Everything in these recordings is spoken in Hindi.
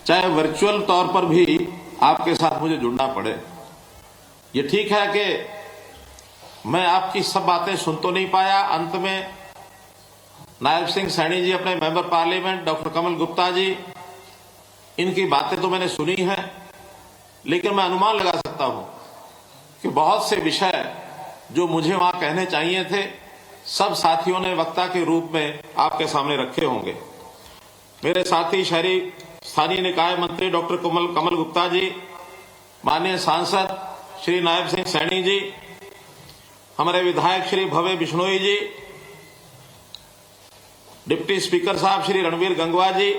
चाहे वर्चुअल तौर पर भी आपके साथ मुझे जुड़ना पड़े। ये ठीक है कि मैं आपकी सब बातें सुन तो नहीं पाया। अंत में नायब सिंह सैनी जी, अपने मेंबर पार्लियामेंट डॉक्टर कमल गुप्ता जी, इनकी बातें तो मैंने सुनी हैं, लेकिन मैं अनुमान लगा सकता हूं कि बहुत से विषय जो मुझे वहां कहने चाहिए थे, सब साथियों ने वक्ता के रूप में आपके सामने रखे होंगे। मेरे साथी शहरी स्थानीय निकाय मंत्री डॉक्टर कमल गुप्ता जी, माननीय सांसद श्री नायब सिंह सैनी जी, हमारे विधायक श्री भव्य बिश्नोई जी, डिप्टी स्पीकर साहब श्री रणवीर गंगवा जी,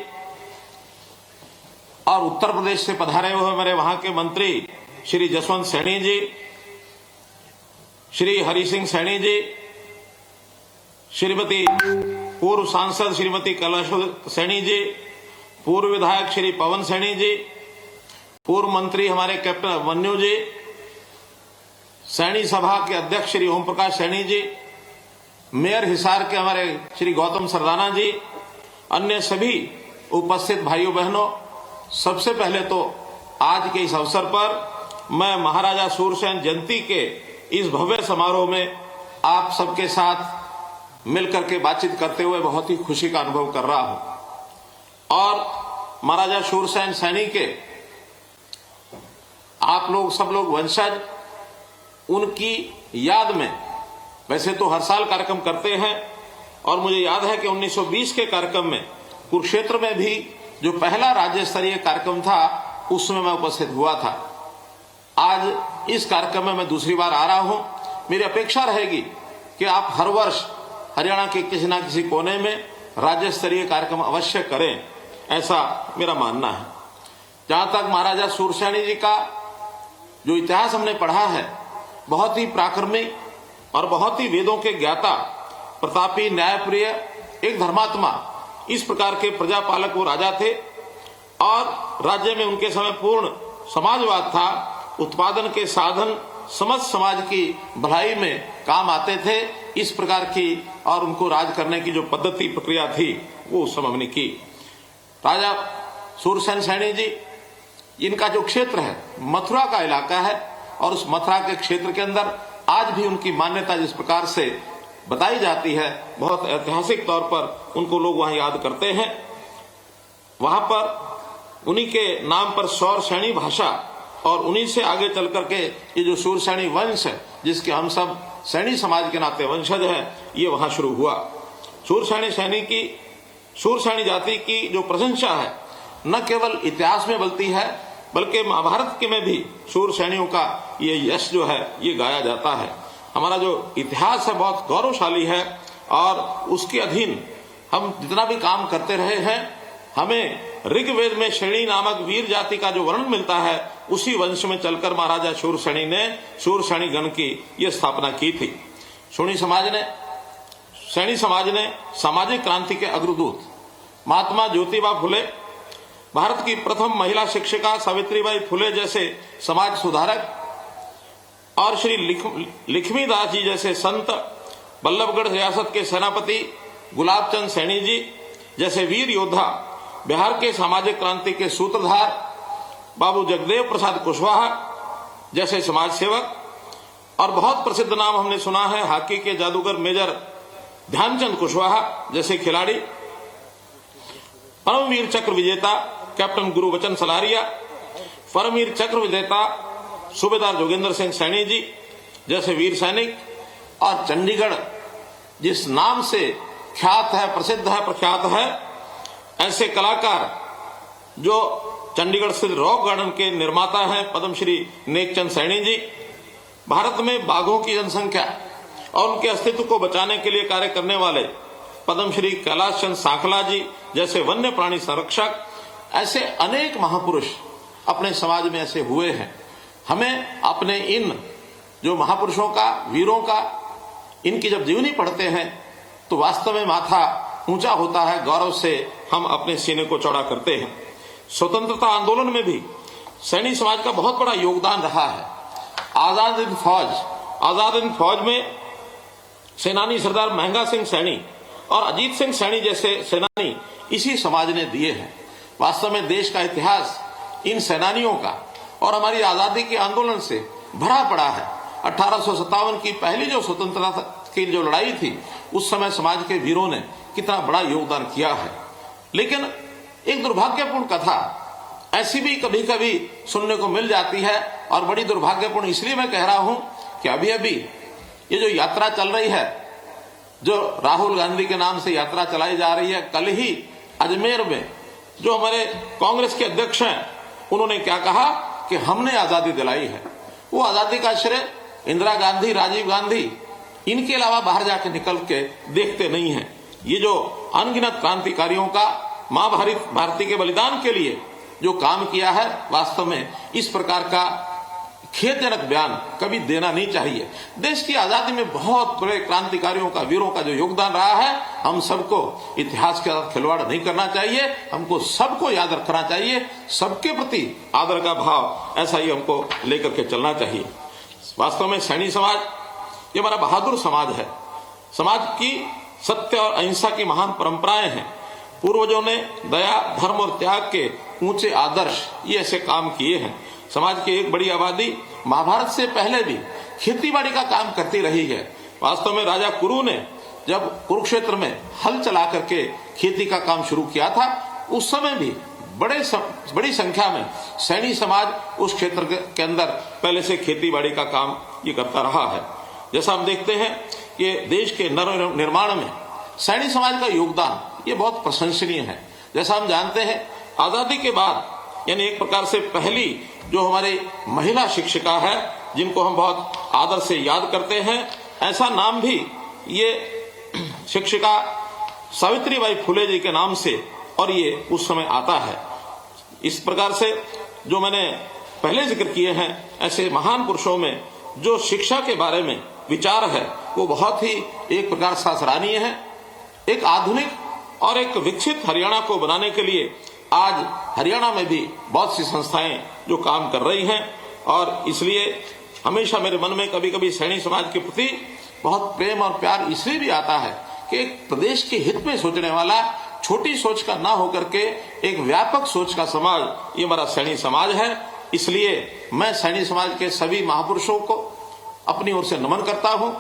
और उत्तर प्रदेश से पधारे हुए मेरे वहां के मंत्री श्री जसवंत सैनी जी, श्री हरि सिंह सैनी जी, श्रीमती पूर्व सांसद श्रीमती कैलाश सैनी जी, पूर्व विधायक श्री पवन सैनी जी, पूर्व मंत्री हमारे कैप्टन अभिमन्यु जी, सैनी सभा के अध्यक्ष श्री ओम प्रकाश सैनी जी, मेयर हिसार के हमारे श्री गौतम सरदाना जी, अन्य सभी उपस्थित भाइयों बहनों, सबसे पहले तो आज के इस अवसर पर मैं महाराजा सूरसेन जयंती के इस भव्य समारोह में आप सबके साथ मिलकर के बातचीत करते हुए बहुत ही खुशी का अनुभव कर रहा हूं। और महाराजा सूरसेन सैनी के आप लोग सब लोग वंशज, उनकी याद में वैसे तो हर साल कार्यक्रम करते हैं, और मुझे याद है कि 1920 के कार्यक्रम में कुरुक्षेत्र में भी जो पहला राज्य स्तरीय कार्यक्रम था, उसमें मैं उपस्थित हुआ था। आज इस कार्यक्रम में मैं दूसरी बार आ रहा हूं। मेरी अपेक्षा रहेगी कि आप हर वर्ष हरियाणा के किसी न किसी कोने में राज्य स्तरीय कार्यक्रम अवश्य करें, ऐसा मेरा मानना है। जहां तक महाराजा सूरसेन जी का जो इतिहास हमने पढ़ा है, बहुत ही प्राक्रमिक और बहुत ही वेदों के ज्ञाता, प्रतापी, न्यायप्रिय, एक धर्मात्मा, इस प्रकार के प्रजापालक वो राजा थे। और राज्य में उनके समय पूर्ण समाजवाद था। उत्पादन के साधन समस्त समाज की भलाई में काम आते थे, इस प्रकार की, और उनको राज करने की जो पद्धति प्रक्रिया थी वो उस समय हमने की। राजा सूरसेन सैनी जी, इनका जो क्षेत्र है मथुरा का इलाका है, और उस मथुरा के क्षेत्र के अंदर आज भी उनकी मान्यता जिस प्रकार से बताई जाती है, बहुत ऐतिहासिक तौर पर उनको लोग वहां याद करते हैं। वहां पर उन्हीं के नाम पर सौर सैनी भाषा, और उन्हीं से आगे चल करके ये जो सूरसैनी वंश है, जिसके हम सब सैनी समाज के नाते वंशज हैं, ये वहां शुरू हुआ। सूरसैनी जाति की जो प्रशंसा है, न केवल इतिहास में बलती है, बल्कि महाभारत के में भी सूरसैनियों का ये यश जो है ये गाया जाता है। हमारा जो इतिहास है बहुत गौरवशाली है, और उसके अधीन हम जितना भी काम करते रहे हैं, हमें ऋग्वेद में श्रेणी नामक वीर जाति का जो वर्णन मिलता है, उसी वंश में चलकर महाराजा सूरसैनी ने सूरसैनी गण की यह स्थापना की थी। सैनी समाज ने सामाजिक क्रांति के अग्रदूत महात्मा ज्योतिबा फुले, भारत की प्रथम महिला शिक्षिका सावित्रीबाई फुले जैसे समाज सुधारक, और श्री लक्ष्मीदास जी जैसे संत, बल्लभगढ़ रियासत के सेनापति गुलाब चंद सैनी जी जैसे वीर योद्धा, बिहार के सामाजिक क्रांति के सूत्रधार बाबू जगदेव प्रसाद कुशवाहा जैसे समाज सेवक, और बहुत प्रसिद्ध नाम हमने सुना है हॉकी के जादूगर मेजर ध्यानचंद कुशवाहा जैसे खिलाड़ी, परमवीर चक्र विजेता कैप्टन गुरुबचन सलारिया, परमवीर चक्र विजेता सूबेदार जोगेंद्र सिंह सैनी जी जैसे वीर सैनिक, और चंडीगढ़ जिस नाम से ख्यात है, प्रसिद्ध है, प्रख्यात है, ऐसे कलाकार जो चंडीगढ़ स्थित रॉक गार्डन के निर्माता हैं पद्मश्री नेकचंद सैनी जी, भारत में बाघों की जनसंख्या और उनके अस्तित्व को बचाने के लिए कार्य करने वाले पद्मश्री कैलाश चंद सांखला जी जैसे वन्य प्राणी संरक्षक, ऐसे अनेक महापुरुष अपने समाज में ऐसे हुए हैं। हमें अपने इन जो महापुरुषों का, वीरों का, इनकी जब जीवनी पढ़ते हैं तो वास्तव में माथा ऊंचा होता है, गौरव से हम अपने सीने को चौड़ा करते हैं। स्वतंत्रता आंदोलन में भी सैनी समाज का बहुत बड़ा योगदान रहा है। आजाद हिंद फौज में सेनानी सरदार महंगा सिंह सैनी और अजीत सिंह सैनी जैसे सेनानी इसी समाज ने दिए हैं। वास्तव में देश का इतिहास इन सेनानियों का और हमारी आजादी के आंदोलन से भरा पड़ा है। 1857 की पहली जो स्वतंत्रता की जो लड़ाई थी, उस समय समाज के वीरों ने कितना बड़ा योगदान किया है। लेकिन एक दुर्भाग्यपूर्ण कथा ऐसी भी कभी कभी सुनने को मिल जाती है, और बड़ी दुर्भाग्यपूर्ण इसलिए मैं कह रहा हूं कि अभी अभी ये जो यात्रा चल रही है, जो राहुल गांधी के नाम से यात्रा चलाई जा रही है, कल ही अजमेर में जो हमारे कांग्रेस के अध्यक्ष हैं, उन्होंने क्या कहा कि हमने आजादी दिलाई है। वो आजादी का श्रेय इंदिरा गांधी, राजीव गांधी, इनके अलावा बाहर जाके निकल के देखते नहीं हैं। ये जो अनगिनत क्रांतिकारियों का मां भारती के बलिदान के लिए जो काम किया है, वास्तव में इस प्रकार का खेदजनक बयान कभी देना नहीं चाहिए। देश की आजादी में बहुत बड़े क्रांतिकारियों का, वीरों का जो योगदान रहा है, हम सबको इतिहास के साथ खिलवाड़ नहीं करना चाहिए। हमको सबको याद रखना चाहिए, सबके प्रति आदर का भाव ऐसा ही हमको लेकर के चलना चाहिए। वास्तव में सैनी समाज ये हमारा बहादुर समाज है। समाज की सत्य और अहिंसा की महान परंपराएं हैं। पूर्वजों ने दया, धर्म और त्याग के ऊंचे आदर्श ये ऐसे काम किए हैं। समाज की एक बड़ी आबादी महाभारत से पहले भी खेतीबाड़ी का काम करती रही है। वास्तव में राजा कुरु ने जब कुरुक्षेत्र में हल चला करके खेती का काम शुरू किया था, उस समय भी बड़ी संख्या में सैनी समाज उस क्षेत्र के अंदर पहले से खेतीबाड़ी का काम ये करता रहा है। जैसा हम देखते हैं कि देश के निर्माण में सैनी समाज का योगदान ये बहुत प्रशंसनीय है। जैसा हम जानते हैं, आजादी के बाद यानी एक प्रकार से पहली जो हमारी महिला शिक्षिका है, जिनको हम बहुत आदर से याद करते हैं, ऐसा नाम भी ये शिक्षिका सावित्रीबाई फुले जी के नाम से और ये उस समय आता है। इस प्रकार से जो मैंने पहले जिक्र किए हैं, ऐसे महान पुरुषों में जो शिक्षा के बारे में विचार है, वो बहुत ही एक प्रकार से सराहनीय है। एक आधुनिक और एक विकसित हरियाणा को बनाने के लिए आज हरियाणा में भी बहुत सी संस्थाएं जो काम कर रही हैं, और इसलिए हमेशा मेरे मन में कभी कभी सैनी समाज के प्रति बहुत प्रेम और प्यार इसलिए भी आता है कि एक प्रदेश के हित में सोचने वाला, छोटी सोच का ना होकर के एक व्यापक सोच का समाज ये हमारा सैनी समाज है। इसलिए मैं सैनी समाज के सभी महापुरुषों को अपनी ओर से नमन करता हूं,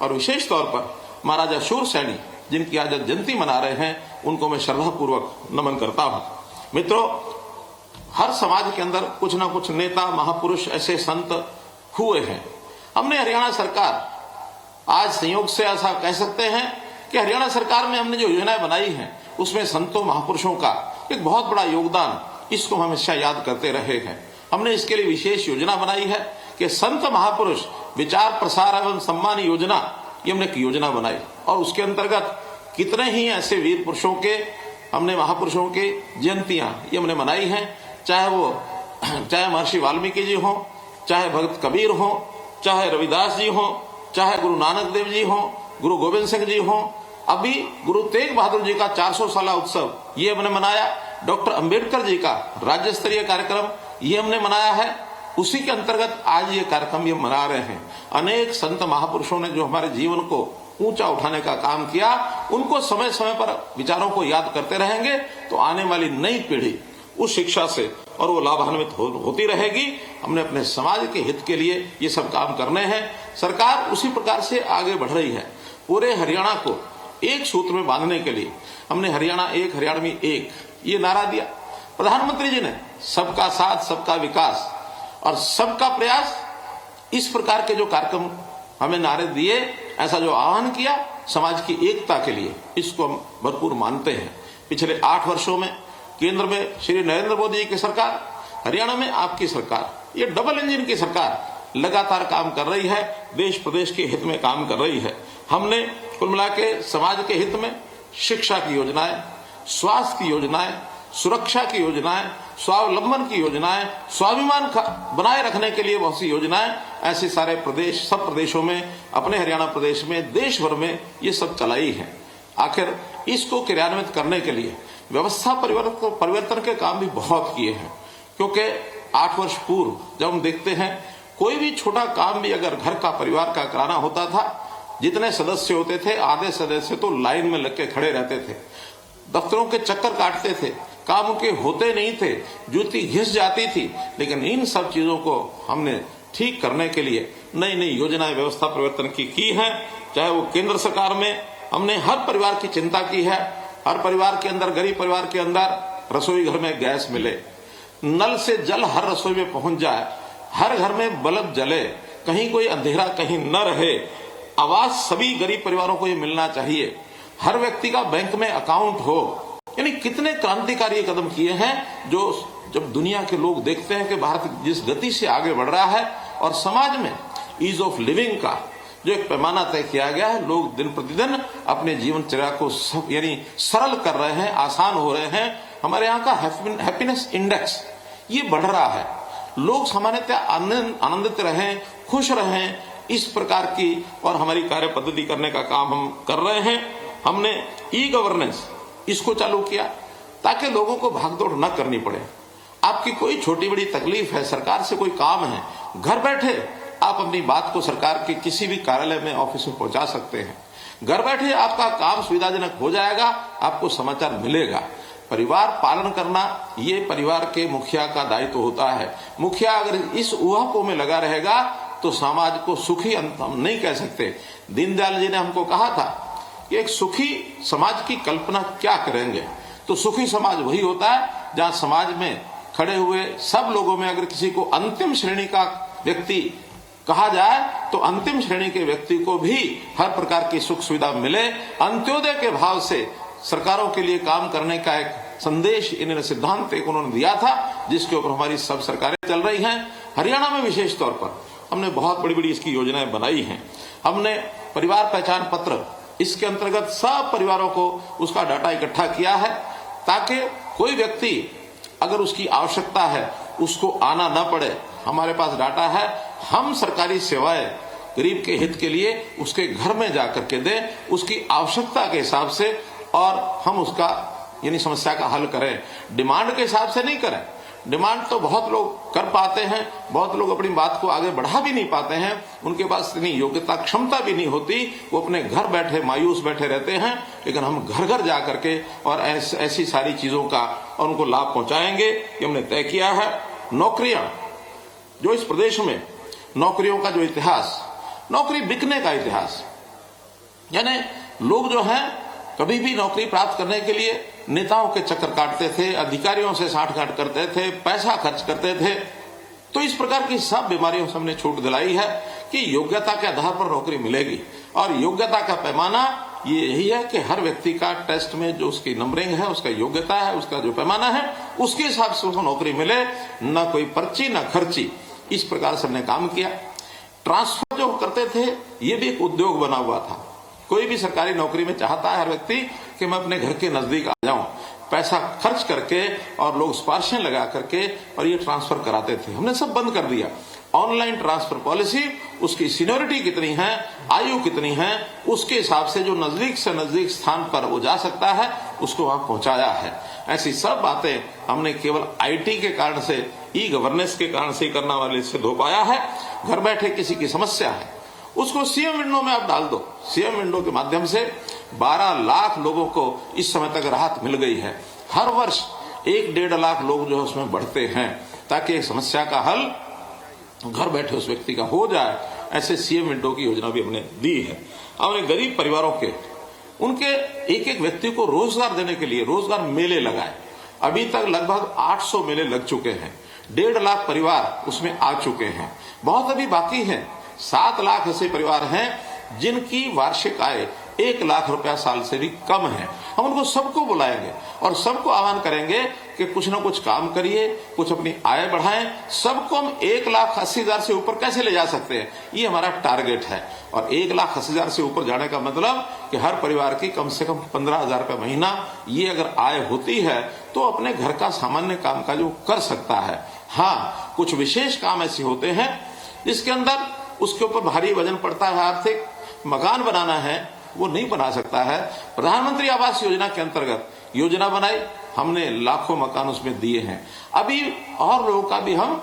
और विशेष तौर पर महाराजा शूर सैनी जिनकी आज जयंती मना रहे हैं, उनको मैं श्रद्धापूर्वक नमन करता हूं। मित्रों, हर समाज के अंदर कुछ ना कुछ नेता, महापुरुष, ऐसे संत हुए हैं। हमने हरियाणा सरकार, आज संयोग से ऐसा कह सकते हैं कि हरियाणा सरकार में हमने जो योजनाएं बनाई हैं, उसमें संतों, महापुरुषों का एक बहुत बड़ा योगदान, इसको हम हमेशा याद करते रहे हैं। हमने इसके लिए विशेष योजना बनाई है कि संत महापुरुष विचार प्रसार एवं सम्मान योजना, ये हमने एक योजना बनाई, और उसके अंतर्गत कितने ही ऐसे वीर पुरुषों के, हमने महापुरुषों की जयंतियां ये हमने मनाई हैं। चाहे महर्षि वाल्मीकि जी हो, चाहे भगत कबीर हो, चाहे रविदास जी हो, चाहे गुरु नानक देव जी हो, गुरु गोविंद सिंह जी हो, अभी गुरु तेग बहादुर जी का 400 साला उत्सव ये हमने मनाया। डॉक्टर अंबेडकर जी का राज्य स्तरीय कार्यक्रम ये हमने मनाया है। उसी के अंतर्गत आज ये कार्यक्रम ये मना रहे हैं। अनेक संत महापुरुषों ने जो हमारे जीवन को ऊंचा उठाने का काम किया, उनको समय समय पर विचारों को याद करते रहेंगे, तो आने वाली नई पीढ़ी उस शिक्षा से और वो लाभान्वित होती रहेगी। हमने अपने समाज के हित के लिए ये सब काम करने हैं। सरकार उसी प्रकार से आगे बढ़ रही है। पूरे हरियाणा को एक सूत्र में बांधने के लिए हमने हरियाणा एक, हरियाणवी एक, ये नारा दिया। प्रधानमंत्री जी ने सबका साथ, सबका विकास और सबका प्रयास, इस प्रकार के जो कार्यक्रम हमें नारे दिए, ऐसा जो आह्वान किया समाज की एकता के लिए, इसको हम भरपूर मानते हैं। पिछले 8 वर्षों में केंद्र में श्री नरेंद्र मोदी जी की सरकार, हरियाणा में आपकी सरकार, ये डबल इंजन की सरकार लगातार काम कर रही है, देश प्रदेश के हित में काम कर रही है। हमने कुल मिला के समाज के हित में शिक्षा की योजनाएं, स्वास्थ्य की योजनाएं, सुरक्षा की योजनाएं, स्वावलंबन की योजनाएं, स्वाभिमान बनाए रखने के लिए बहुत सी योजनाएं, ऐसे सारे प्रदेश, सब प्रदेशों में, अपने हरियाणा प्रदेश में, देश भर में ये सब चलाई है। आखिर इसको क्रियान्वित करने के लिए व्यवस्था परिवर्तन के काम भी बहुत किए हैं, क्योंकि 8 वर्ष पूर्व जब हम देखते हैं कोई भी छोटा काम भी अगर घर का, परिवार का कराना होता था, जितने सदस्य होते थे, आधे सदस्य तो लाइन में लग के खड़े रहते थे, दफ्तरों के चक्कर काटते थे, काम के होते नहीं थे, जूती घिस जाती थी, लेकिन इन सब चीजों को हमने ठीक करने के लिए नई नई योजनाएं व्यवस्था परिवर्तन की है। चाहे वो केंद्र सरकार में हमने हर परिवार की चिंता की है, हर परिवार के अंदर, गरीब परिवार के अंदर रसोई घर में गैस मिले, नल से जल हर रसोई में पहुंच जाए, हर घर में बल्ब जले, कहीं कोई अंधेरा कहीं न रहे, आवास सभी गरीब परिवारों को ये मिलना चाहिए, हर व्यक्ति का बैंक में अकाउंट हो। यानी कितने क्रांतिकारी कदम किए हैं जो जब दुनिया के लोग देखते हैं कि भारत जिस गति से आगे बढ़ रहा है और समाज में ईज ऑफ लिविंग का जो एक पैमाना तय किया गया है, लोग दिन प्रतिदिन अपने जीवनचर्या को यानी सरल कर रहे हैं, आसान हो रहे हैं। हमारे यहाँ का हैप्पीनेस इंडेक्स ये बढ़ रहा है, लोग सामान्यतः आनंदित रहें, खुश रहें, इस प्रकार की और हमारी कार्य पद्धति करने का काम हम कर रहे हैं। हमने ई गवर्नेंस इसको चालू किया ताकि लोगों को भागदौड़ न करनी पड़े। आपकी कोई छोटी बड़ी तकलीफ है, सरकार से कोई काम है, घर बैठे आप अपनी बात को सरकार के किसी भी कार्यालय में, ऑफिस में पहुंचा सकते हैं। घर बैठे आपका काम सुविधाजनक हो जाएगा, आपको समाचार मिलेगा। परिवार पालन करना ये परिवार के मुखिया का दायित्व होता है। मुखिया अगर इस ऊहापोह में लगा रहेगा तो समाज को सुखी हम नहीं कह सकते। दीनदयाल जी ने हमको कहा था कि एक सुखी समाज की कल्पना क्या करेंगे, तो सुखी समाज वही होता है जहां समाज में खड़े हुए सब लोगों में अगर किसी को अंतिम श्रेणी का व्यक्ति कहा जाए तो अंतिम श्रेणी के व्यक्ति को भी हर प्रकार की सुख सुविधा मिले। अंत्योदय के भाव से सरकारों के लिए काम करने का एक संदेश, इन्होंने सिद्धांत एक उन्होंने दिया था, जिसके ऊपर हमारी सब सरकारें चल रही हैं। हरियाणा में विशेष तौर पर हमने बहुत बड़ी बड़ी इसकी योजनाएं बनाई हैं। हमने परिवार पहचान पत्र, इसके अंतर्गत सब परिवारों को उसका डाटा इकट्ठा किया है ताकि कोई व्यक्ति अगर उसकी आवश्यकता है उसको आना न पड़े। हमारे पास डाटा है, हम सरकारी सेवाएं गरीब के हित के लिए उसके घर में जाकर के दें, उसकी आवश्यकता के हिसाब से, और हम उसका यानी समस्या का हल करें। डिमांड के हिसाब से नहीं करें। डिमांड तो बहुत लोग कर पाते हैं, बहुत लोग अपनी बात को आगे बढ़ा भी नहीं पाते हैं, उनके पास इतनी योग्यता क्षमता भी नहीं होती, वो अपने घर बैठे मायूस बैठे रहते हैं। लेकिन हम घर घर जा करके और ऐसी सारी चीजों का और उनको लाभ पहुंचाएंगे, ये हमने तय किया है। नौकरियां, जो इस प्रदेश में नौकरियों का जो इतिहास, नौकरी बिकने का इतिहास, यानी लोग जो हैं कभी भी नौकरी प्राप्त करने के लिए नेताओं के चक्कर काटते थे, अधिकारियों से साठगांठ करते थे, पैसा खर्च करते थे। तो इस प्रकार की सब बीमारियों से हमने छूट दिलाई है कि योग्यता के आधार पर नौकरी मिलेगी। और योग्यता का पैमाना ये यही है कि हर व्यक्ति का टेस्ट में जो उसकी नंबरिंग है, उसका योग्यता है, उसका जो पैमाना है, उसके हिसाब से उसको नौकरी मिले, न कोई पर्ची न खर्ची। इस प्रकार से हमने काम किया। ट्रांसफर जो करते थे ये भी एक उद्योग बना हुआ था। कोई भी सरकारी नौकरी में चाहता है हर व्यक्ति कि मैं अपने घर के नजदीक आ जाऊं, पैसा खर्च करके और लोग स्पार्शियन लगा करके और ये ट्रांसफर कराते थे। हमने सब बंद कर दिया। ऑनलाइन ट्रांसफर पॉलिसी, उसकी सीनियोरिटी कितनी है, आयु कितनी है, उसके हिसाब से जो नजदीक से नजदीक स्थान पर वो जा सकता है उसको वहां पहुंचाया है। ऐसी सब बातें हमने केवल आईटी के कारण से, ई गवर्नेंस के कारण से करना वाले सिद्ध हो पाया है। घर बैठे किसी की समस्या है उसको सीएम विंडो में आप डाल दो। सीएम विंडो के माध्यम से 12 लाख लोगों को इस समय तक राहत मिल गई है। हर वर्ष 1-1.5 लाख लोग जो है उसमें बढ़ते हैं ताकि एक समस्या का हल घर बैठे उस व्यक्ति का हो जाए। ऐसे सीएम विंडो की योजना भी हमने दी है। हमने गरीब परिवारों के उनके एक एक व्यक्ति को रोजगार देने के लिए रोजगार मेले लगाए। अभी तक लगभग 800 मेले लग चुके हैं। 1.5 लाख परिवार उसमें आ चुके हैं। बहुत अभी बाकी हैं। 7 लाख ऐसे परिवार हैं जिनकी वार्षिक आय 1 लाख रुपया साल से भी कम है। हम उनको सबको बुलाएंगे और सबको आह्वान करेंगे कि कुछ ना कुछ काम करिए, कुछ अपनी आय बढ़ाएं। सबको हम 1,80,000 से ऊपर कैसे ले जा सकते हैं, ये हमारा टारगेट है। और 1,80,000 से ऊपर जाने का मतलब कि हर परिवार की कम से कम 15,000 रुपये महीना ये अगर आय होती है तो अपने घर का सामान्य काम काज वो कर सकता है। हाँ, कुछ विशेष काम ऐसे होते हैं जिसके अंदर उसके ऊपर भारी वजन पड़ता है, आर्थिक मकान बनाना है वो नहीं बना सकता है। प्रधानमंत्री आवास योजना के अंतर्गत योजना बनाई, हमने लाखों मकान उसमें दिए हैं। अभी और लोगों का भी हम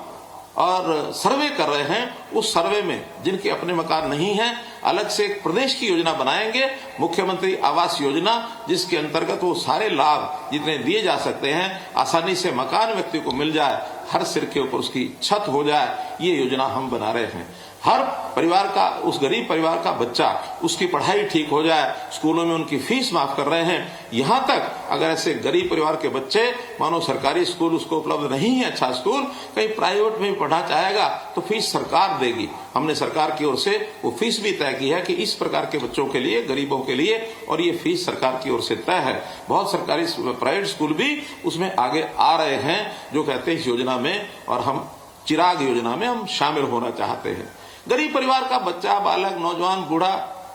और सर्वे कर रहे हैं। उस सर्वे में जिनके अपने मकान नहीं हैं, अलग से एक प्रदेश की योजना बनाएंगे, मुख्यमंत्री आवास योजना, जिसके अंतर्गत वो सारे लाभ जितने दिए जा सकते हैं आसानी से मकान व्यक्ति को मिल जाए, हर सिर के ऊपर उसकी छत हो जाए, ये योजना हम बना रहे हैं। हर परिवार का, उस गरीब परिवार का बच्चा, उसकी पढ़ाई ठीक हो जाए, स्कूलों में उनकी फीस माफ कर रहे हैं। यहां तक अगर ऐसे गरीब परिवार के बच्चे मानो सरकारी स्कूल उसको उपलब्ध नहीं है, अच्छा स्कूल, कहीं प्राइवेट में भी पढ़ना चाहेगा तो फीस सरकार देगी। हमने सरकार की ओर से वो फीस भी तय की है कि इस प्रकार के बच्चों के लिए, गरीबों के लिए, और ये फीस सरकार की ओर से तय है। बहुत सरकारी प्राइवेट स्कूल भी उसमें आगे आ रहे हैं, जो कहते हैं इस योजना में, और हम चिराग योजना में हम शामिल होना चाहते हैं। गरीब परिवार का बच्चा, बालक, नौजवान, बूढ़ा,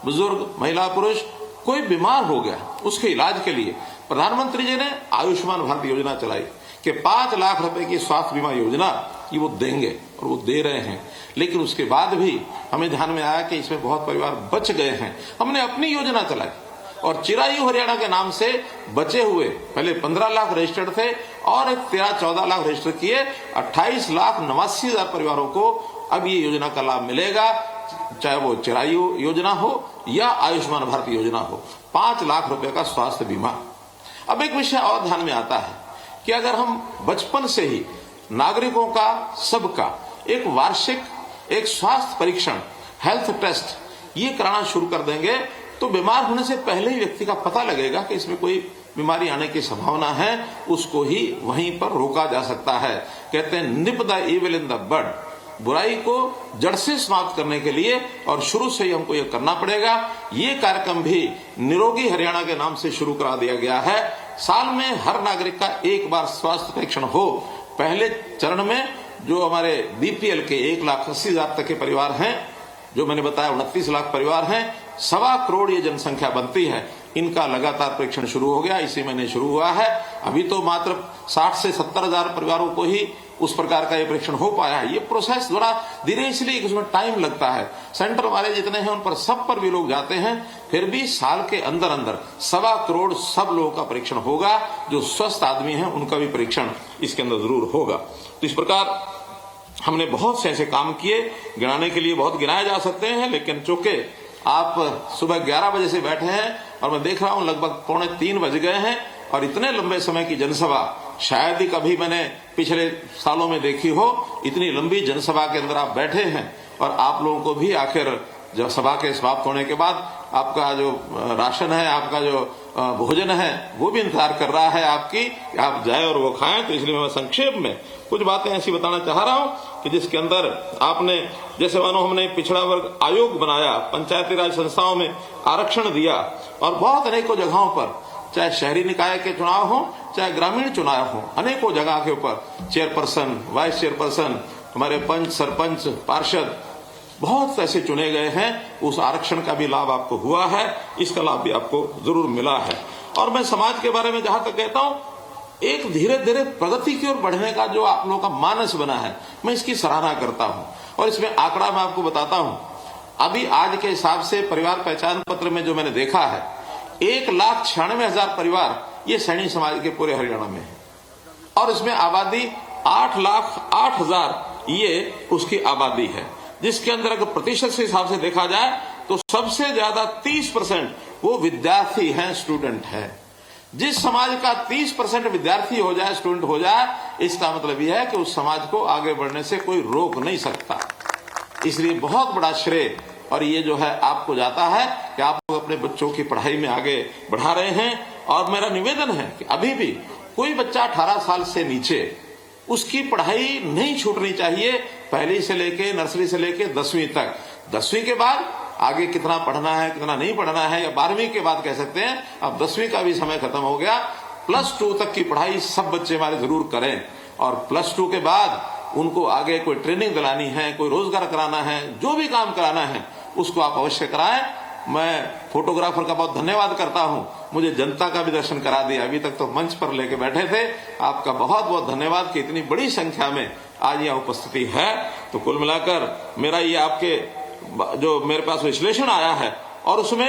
बुजुर्ग, महिला, पुरुष कोई बीमार हो गया, उसके इलाज के लिए प्रधानमंत्री जी ने आयुष्मान भारत योजना चलाई कि 5 लाख रुपए की स्वास्थ्य बीमा योजना ये वो देंगे, और वो दे रहे हैं। लेकिन उसके बाद भी हमें ध्यान में आया कि इसमें बहुत परिवार बच गए हैं। हमने अपनी योजना चलाई और चिरायु हरियाणा के नाम से बचे हुए, पहले 15 लाख रजिस्टर्ड थे और 13-14 लाख रजिस्टर किए, 28,89,000 परिवारों को अब ये योजना का लाभ मिलेगा, चाहे वो चिरायु योजना हो या आयुष्मान भारत योजना हो। 5 लाख रुपए का स्वास्थ्य बीमा। अब एक विषय और ध्यान में आता है कि अगर हम बचपन से ही नागरिकों का, सबका एक वार्षिक एक स्वास्थ्य परीक्षण, हेल्थ टेस्ट, ये कराना शुरू कर देंगे तो बीमार होने से पहले ही व्यक्ति का पता लगेगा कि इसमें कोई बीमारी आने की संभावना है, उसको ही वहीं पर रोका जा सकता है। कहते हैं nip the evil in the bud, बुराई को जड़ से समाप्त करने के लिए, और शुरू से ही हमको ये करना पड़ेगा। ये कार्यक्रम भी निरोगी हरियाणा के नाम से शुरू करा दिया गया है। साल में हर नागरिक का एक बार स्वास्थ्य परीक्षण हो। पहले चरण में जो हमारे बीपीएल के 1,80,000 तक के परिवार हैं, जो मैंने बताया 29 लाख परिवार हैं, 1.25 करोड़ ये जनसंख्या बनती है, इनका लगातार परीक्षण शुरू हो गया, इसी महीने शुरू हुआ है। अभी तो मात्र 60 से 70 हजार परिवारों को ही उस प्रकार का ये परीक्षण हो पाया है। ये प्रोसेस थोड़ा धीरे, इसलिए उसमें टाइम लगता है। सेंटर वाले जितने हैं उन पर सब पर भी लोग जाते हैं, फिर भी साल के अंदर अंदर 1.25 करोड़ सब लोगों का परीक्षण होगा। जो स्वस्थ आदमी हैं उनका भी परीक्षण इसके अंदर जरूर होगा। तो इस प्रकार हमने बहुत से ऐसे काम किए, गिनाने के लिए बहुत गिनाए जा सकते हैं, लेकिन चूंकि आप सुबह 11 बजे से बैठे हैं और मैं देख रहा हूं लगभग 2:45 बज गए हैं, और इतने लंबे समय की जनसभा शायद ही कभी मैंने पिछले सालों में देखी हो। इतनी लंबी जनसभा के अंदर आप बैठे हैं, और आप लोगों को भी आखिर जब सभा के समाप्त होने के बाद आपका जो राशन है, आपका जो भोजन है, वो भी इंतजार कर रहा है आपकी, आप जाए और वो खाएं। तो इसलिए मैं संक्षेप में कुछ बातें ऐसी बताना चाह रहा हूं कि जिसके अंदर आपने, जैसे मानो हमने पिछड़ा वर्ग आयोग बनाया, पंचायती राज संस्थाओं में आरक्षण दिया, और बहुत अनेकों जगहों पर, चाहे शहरी निकाय के चुनाव हो चाहे ग्रामीण चुनाव हो, अनेकों जगह के ऊपर चेयरपर्सन, वाइस चेयरपर्सन, हमारे पंच, सरपंच, पार्षद बहुत ऐसे चुने गए हैं। उस आरक्षण का भी लाभ आपको हुआ है, इसका लाभ भी आपको जरूर मिला है। और मैं समाज के बारे में जहां तक कहता हूं, एक धीरे धीरे प्रगति की ओर बढ़ने का जो आप लोगों का मानस बना है, मैं इसकी सराहना करता हूं। और इसमें आंकड़ा मैं आपको बताता हूं, अभी आज के हिसाब से परिवार पहचान पत्र में जो मैंने देखा है, 1,96,000 परिवार ये सैनी समाज के पूरे हरियाणा में है, और इसमें आबादी 8,08,000 ये उसकी आबादी है, जिसके अंदर अगर प्रतिशत के हिसाब से देखा जाए तो सबसे ज्यादा 30% वो विद्यार्थी हैं, स्टूडेंट हैं। जिस समाज का 30% विद्यार्थी हो जाए, स्टूडेंट हो जाए, इसका मतलब यह है कि उस समाज को आगे बढ़ने से कोई रोक नहीं सकता। इसलिए बहुत बड़ा श्रेय और ये जो है आपको जाता है कि आप लोग अपने बच्चों की पढ़ाई में आगे बढ़ा रहे हैं। और मेरा निवेदन है कि अभी भी कोई बच्चा 18 साल से नीचे, उसकी पढ़ाई नहीं छूटनी चाहिए, पहली से लेके, नर्सरी से लेके 10वीं तक। 10वीं के बाद आगे कितना पढ़ना है, कितना नहीं पढ़ना है, या 12वीं के बाद कह सकते हैं, अब 10वीं का भी समय खत्म हो गया। +2 तक की पढ़ाई सब बच्चे हमारे जरूर करें, और +2 के बाद उनको आगे कोई ट्रेनिंग दिलानी है, कोई रोजगार कराना है, जो भी काम कराना है उसको आप अवश्य कराएं। मैं फोटोग्राफर का बहुत धन्यवाद करता हूं, मुझे जनता का भी दर्शन करा दिया। अभी तक तो मंच पर लेके बैठे थे, आपका बहुत बहुत धन्यवाद कि इतनी बड़ी संख्या में आज यह उपस्थिति है। तो कुल मिलाकर मेरा ये आपके जो मेरे पास विश्लेषण आया है, और उसमें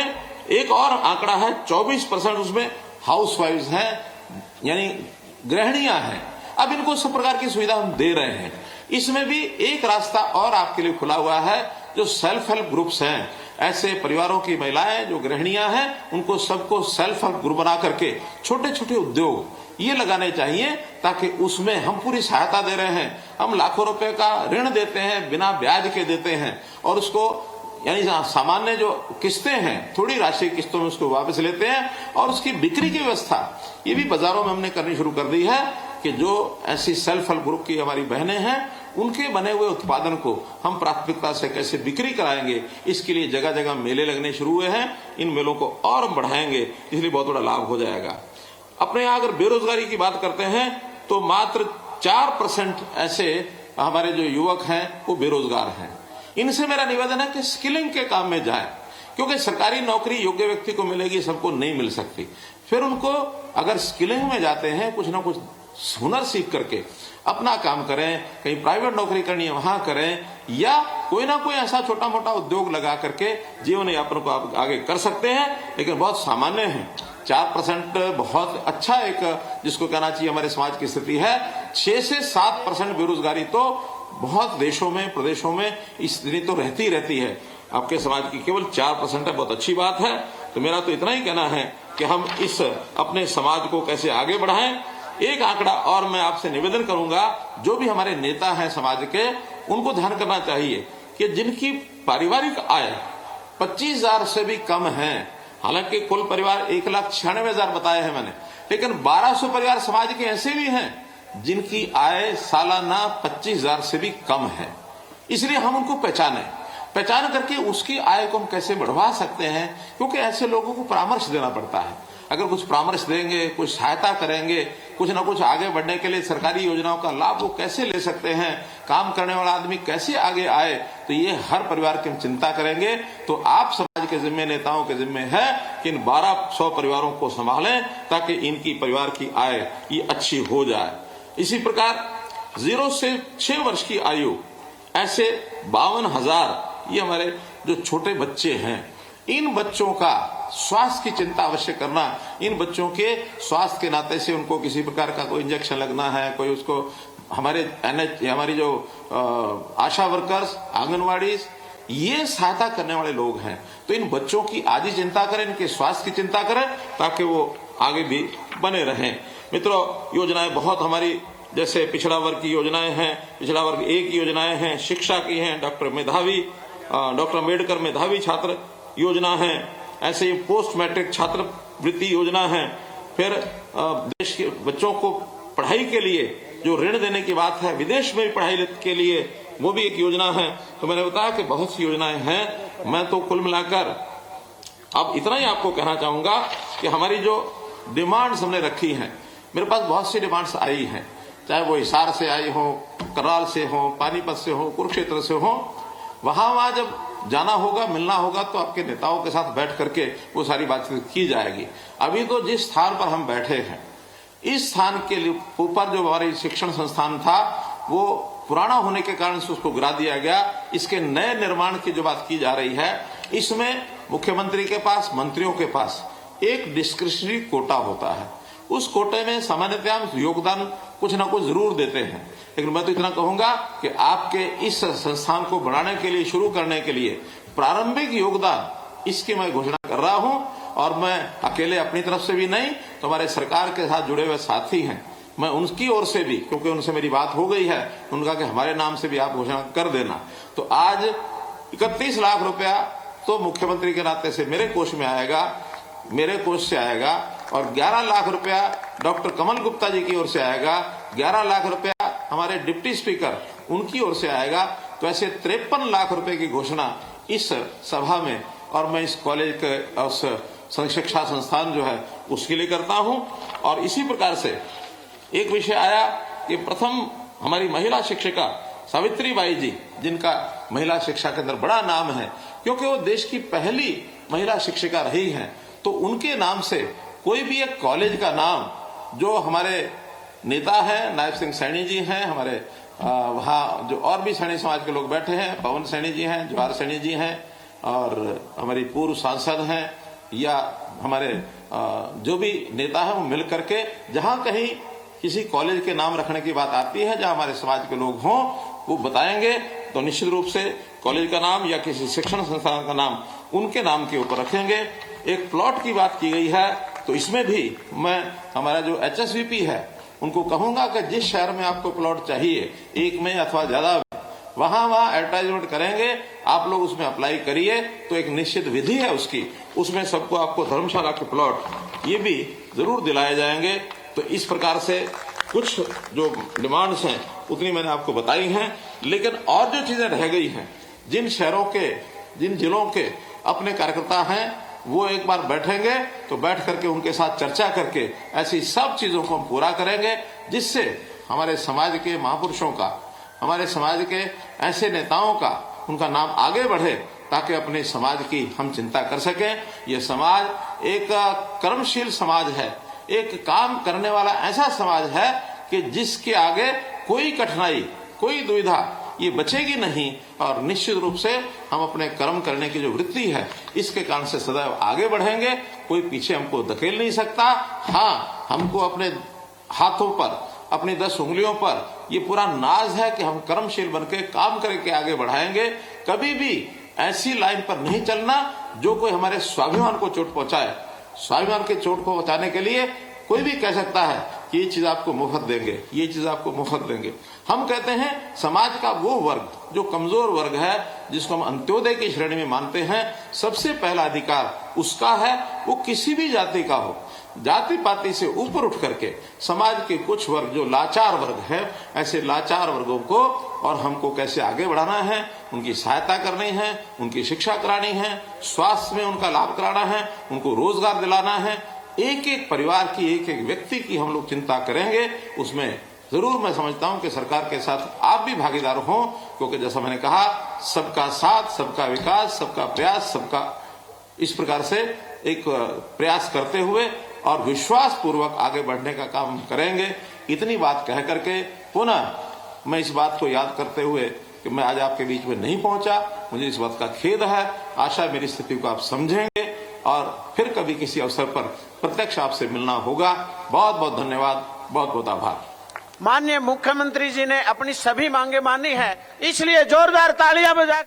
एक और आंकड़ा है, 24% उसमें हाउसवाइफ्स हैं, यानी गृहिणियां हैं। अब इनको सब प्रकार की सुविधा हम दे रहे हैं, इसमें भी एक रास्ता और आपके लिए खुला हुआ है, जो सेल्फ हेल्प ग्रुप्स हैं, ऐसे परिवारों की महिलाएं जो गृहिणियां हैं, उनको सबको सेल्फ हेल्प ग्रुप बना करके छोटे छोटे उद्योग ये लगाने चाहिए, ताकि उसमें हम पूरी सहायता दे रहे हैं, हम लाखों रुपए का ऋण देते हैं, बिना ब्याज के देते हैं, और उसको यानी सामान्य जो किस्तें हैं, थोड़ी राशि किस्तों में उसको वापस लेते हैं, और उसकी बिक्री की व्यवस्था ये भी बाजारों में हमने करनी शुरू कर दी है, कि जो ऐसी सेल्फ हेल्प ग्रुप की हमारी बहनें हैं, उनके बने हुए उत्पादन को हम प्राथमिकता से कैसे बिक्री कराएंगे, इसके लिए जगह जगह मेले लगने शुरू हुए हैं। इन मेलों को और हम बढ़ाएंगे, इसलिए बहुत बड़ा लाभ हो जाएगा। अपने यहाँ अगर बेरोजगारी की बात करते हैं तो मात्र 4% ऐसे हमारे जो युवक हैं वो बेरोजगार हैं। इनसे मेरा निवेदन है कि स्किलिंग के काम में जाएं, क्योंकि सरकारी नौकरी योग्य व्यक्ति को मिलेगी, सबको नहीं मिल सकती। फिर उनको अगर स्किलिंग में जाते हैं, कुछ ना कुछ हुनर सीख करके अपना काम करें, कहीं प्राइवेट नौकरी करनी है वहां करें, या कोई ना कोई ऐसा छोटा मोटा उद्योग लगा करके जीवन यापन को आप आगे कर सकते हैं। लेकिन बहुत सामान्य है, 4% बहुत अच्छा एक जिसको कहना चाहिए हमारे समाज की स्थिति है। 6 से 7% बेरोजगारी तो बहुत देशों में, प्रदेशों में स्थिति तो रहती है। आपके समाज की केवल 4% है, बहुत अच्छी बात है। तो मेरा तो इतना ही कहना है कि हम इस अपने समाज को कैसे आगे बढ़ाएं। एक आंकड़ा और मैं आपसे निवेदन करूंगा, जो भी हमारे नेता हैं समाज के, उनको ध्यान करना चाहिए कि जिनकी पारिवारिक आय 25,000 से भी कम है, हालांकि कुल परिवार 1,96,000 बताए हैं मैंने, लेकिन 1200 परिवार समाज के ऐसे भी हैं जिनकी आय सालाना 25,000 से भी कम है। इसलिए हम उनको पहचान करके उसकी आय को हम कैसे बढ़वा सकते हैं, क्योंकि ऐसे लोगों को परामर्श देना पड़ता है। अगर कुछ परामर्श देंगे, कुछ सहायता करेंगे, कुछ ना कुछ आगे बढ़ने के लिए सरकारी योजनाओं का लाभ वो कैसे ले सकते हैं, काम करने वाला आदमी कैसे आगे आए, तो ये हर परिवार की हम चिंता करेंगे। तो आप समाज के जिम्मे, नेताओं के जिम्मे है कि इन 1200 परिवारों को संभालें, ताकि इनकी परिवार की आय ये अच्छी हो जाए। इसी प्रकार 0 से 6 वर्ष की आयु ऐसे 52,000 ये हमारे जो छोटे बच्चे हैं, इन बच्चों का स्वास्थ्य की चिंता अवश्य करना। इन बच्चों के स्वास्थ्य के नाते से उनको किसी प्रकार का कोई इंजेक्शन लगना है, कोई उसको हमारी जो आशा वर्कर्स, आंगनवाड़ी, ये सहायता करने वाले लोग हैं। तो इन बच्चों की आज ही चिंता करें, इनके स्वास्थ्य की चिंता करें, ताकि वो आगे भी बने रहें। मित्रों, योजनाएं बहुत हमारी, जैसे पिछड़ा वर्ग की योजनाएं हैं, पिछड़ा वर्ग 1 की योजनाएं हैं, शिक्षा की हैं, डॉक्टर अम्बेडकर मेधावी छात्र योजना है, ऐसे ही पोस्ट मैट्रिक छात्रवृत्ति योजना है। फिर देश के बच्चों को पढ़ाई के लिए जो ऋण देने की बात है, विदेश में भी पढ़ाई के लिए, वो भी एक योजना है। तो मैंने बताया कि बहुत सी योजनाएं हैं। मैं तो कुल मिलाकर अब इतना ही आपको कहना चाहूंगा कि हमारी जो डिमांड्स हमने रखी हैं, मेरे पास बहुत सी डिमांड्स आई हैं, चाहे वो हिसार से आई हो, कराल से हो, पानीपत से हो, कुरुक्षेत्र से हो। वहां जब जाना होगा, मिलना होगा, तो आपके नेताओं के साथ बैठ करके वो सारी बातचीत की जाएगी। अभी तो जिस स्थान पर हम बैठे हैं, इस स्थान के ऊपर जो हमारी शिक्षण संस्थान था, वो पुराना होने के कारण से उसको गिरा दिया गया। इसके नए निर्माण की जो बात की जा रही है, इसमें मुख्यमंत्री के पास, मंत्रियों के पास एक डिस्क्रिशनरी कोटा होता है। उस कोटे में सामान्यतः हम योगदान कुछ ना कुछ जरूर देते हैं, लेकिन मैं तो इतना कहूंगा कि आपके इस संस्थान को बढ़ाने के लिए, शुरू करने के लिए प्रारंभिक योगदान इसकी मैं घोषणा कर रहा हूं। और मैं अकेले अपनी तरफ से भी नहीं, तो हमारे सरकार के साथ जुड़े हुए साथी हैं, मैं उनकी ओर से भी, क्योंकि उनसे मेरी बात हो गई है, उनका कि हमारे नाम से भी आप घोषणा कर देना। तो आज 31 लाख रुपया तो मुख्यमंत्री के नाते से मेरे कोष में आएगा, मेरे कोष से आएगा, और 11 लाख रुपया डॉक्टर कमल गुप्ता जी की ओर से आएगा, 11 लाख रुपया हमारे डिप्टी स्पीकर उनकी ओर से आएगा। तो ऐसे 53 लाख रुपए की घोषणा इस सभा में, और मैं इस कॉलेज के उस शिक्षा संस्थान जो है उसके लिए करता हूं। और इसी प्रकार से एक विषय आया कि प्रथम हमारी महिला शिक्षिका सावित्रीबाई जी, जिनका महिला शिक्षा के अंदर बड़ा नाम है, क्योंकि वो देश की पहली महिला शिक्षिका रही हैं, तो उनके नाम से कोई भी एक कॉलेज का नाम, जो हमारे नेता हैं, नायब सिंह सैनी जी हैं, हमारे वहाँ जो और भी सैनी समाज के लोग बैठे हैं, पवन सैनी जी हैं, जवाहर सैनी जी हैं, और हमारी पूर्व सांसद हैं, या हमारे जो भी नेता हैं, वो मिल करके जहां कहीं किसी कॉलेज के नाम रखने की बात आती है, जहां हमारे समाज के लोग हों, वो बताएंगे तो निश्चित रूप से कॉलेज का नाम या किसी शिक्षण संस्थान का नाम उनके नाम के ऊपर रखेंगे। एक प्लॉट की बात की गई है, तो इसमें भी मैं हमारा जो HSVP है उनको कहूंगा कि जिस शहर में आपको प्लॉट चाहिए, एक में अथवा ज्यादा, वहां एडवर्टाइजमेंट करेंगे, आप लोग उसमें अप्लाई करिए। तो एक निश्चित विधि है उसकी, उसमें सबको आपको धर्मशाला के प्लॉट ये भी जरूर दिलाए जाएंगे। तो इस प्रकार से कुछ जो डिमांड्स हैं उतनी मैंने आपको बताई हैं, लेकिन और जो चीजें रह गई हैं, जिन शहरों के, जिन जिलों के अपने कार्यकर्ता हैं, वो एक बार बैठेंगे तो बैठ करके उनके साथ चर्चा करके ऐसी सब चीजों को हम पूरा करेंगे, जिससे हमारे समाज के महापुरुषों का, हमारे समाज के ऐसे नेताओं का, उनका नाम आगे बढ़े, ताकि अपने समाज की हम चिंता कर सकें। ये समाज एक कर्मशील समाज है, एक काम करने वाला ऐसा समाज है कि जिसके आगे कोई कठिनाई, कोई दुविधा ये बचेगी नहीं। और निश्चित रूप से हम अपने कर्म करने की जो वृत्ति है, इसके कारण से सदैव आगे बढ़ेंगे, कोई पीछे हमको धकेल नहीं सकता। हाँ, हमको अपने हाथों पर, अपनी 10 उंगलियों पर ये पूरा नाज है कि हम कर्मशील बनके काम करके आगे बढ़ाएंगे। कभी भी ऐसी लाइन पर नहीं चलना जो कोई हमारे स्वाभिमान को चोट पहुंचाए। स्वाभिमान के चोट को बचाने के लिए कोई भी कह सकता है कि ये चीज आपको मुफ्त देंगे, ये चीज आपको मुफ्त देंगे। हम कहते हैं समाज का वो वर्ग जो कमजोर वर्ग है, जिसको हम अंत्योदय की श्रेणी में मानते हैं, सबसे पहला अधिकार उसका है, वो किसी भी जाति का हो। जाति पाति से ऊपर उठ करके समाज के कुछ वर्ग जो लाचार वर्ग है, ऐसे लाचार वर्गों को और हमको कैसे आगे बढ़ाना है, उनकी सहायता करनी है, उनकी शिक्षा करानी है, स्वास्थ्य में उनका लाभ कराना है, उनको रोजगार दिलाना है। एक एक परिवार की, एक एक व्यक्ति की हम लोग चिंता करेंगे। उसमें जरूर मैं समझता हूं कि सरकार के साथ आप भी भागीदार हों, क्योंकि जैसा मैंने कहा, सबका साथ, सबका विकास, सबका प्रयास, सबका, इस प्रकार से एक प्रयास करते हुए और विश्वास पूर्वक आगे बढ़ने का काम करेंगे। इतनी बात कह करके पुनः मैं इस बात को याद करते हुए कि मैं आज आपके बीच में नहीं पहुंचा, मुझे इस बात का खेद है। आशा मेरी स्थिति को आप समझेंगे और फिर कभी किसी अवसर पर प्रत्यक्ष आपसे मिलना होगा। बहुत बहुत धन्यवाद, बहुत बहुत आभार। माननीय मुख्यमंत्री जी ने अपनी सभी मांगे मानी है, इसलिए जोरदार तालियां बजा